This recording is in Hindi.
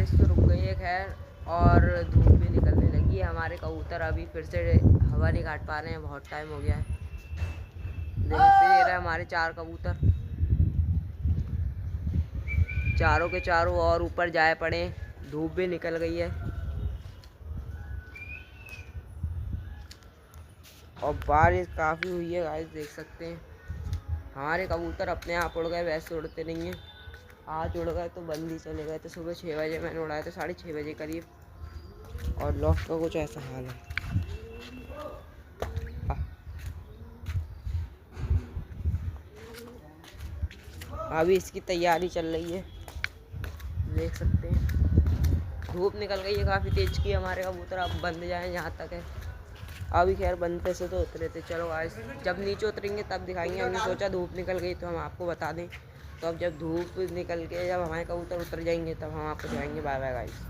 बारिश तो रुक गई है खैर, और धूप भी निकलने लगी है। हमारे कबूतर अभी फिर से हवा नहीं काट पा रहे हैं, बहुत टाइम हो गया है। देखते ही रहे हमारे 4 कबूतर, चारों के चारों और ऊपर जाए पड़े। धूप भी निकल गई है और बारिश काफ़ी हुई है गाइस, देख सकते हैं। हमारे कबूतर अपने आप उड़ गए, वैसे उड़ते नहीं हैं। आज उड़ गए तो बंद ही चले गए थे। सुबह 6 बजे मैंने उड़ाए थे, 6:30 बजे करीब, और लॉफ्ट का कुछ ऐसा हाल है। अभी इसकी तैयारी चल रही है, देख सकते हैं। धूप निकल गई है काफ़ी तेज की, हमारे कबूतर अब बंद जाए जहाँ तक है। अभी खैर बनते से तो उतरे थे। चलो गाइस, जब नीचे उतरेंगे तब दिखाएंगे। हमने सोचा धूप निकल गई तो हम आपको बता दें, तो अब जब धूप निकल के जब हमारे कबूतर उतर जाएंगे तब हम आपको दिखाएंगे। Bye bye guys.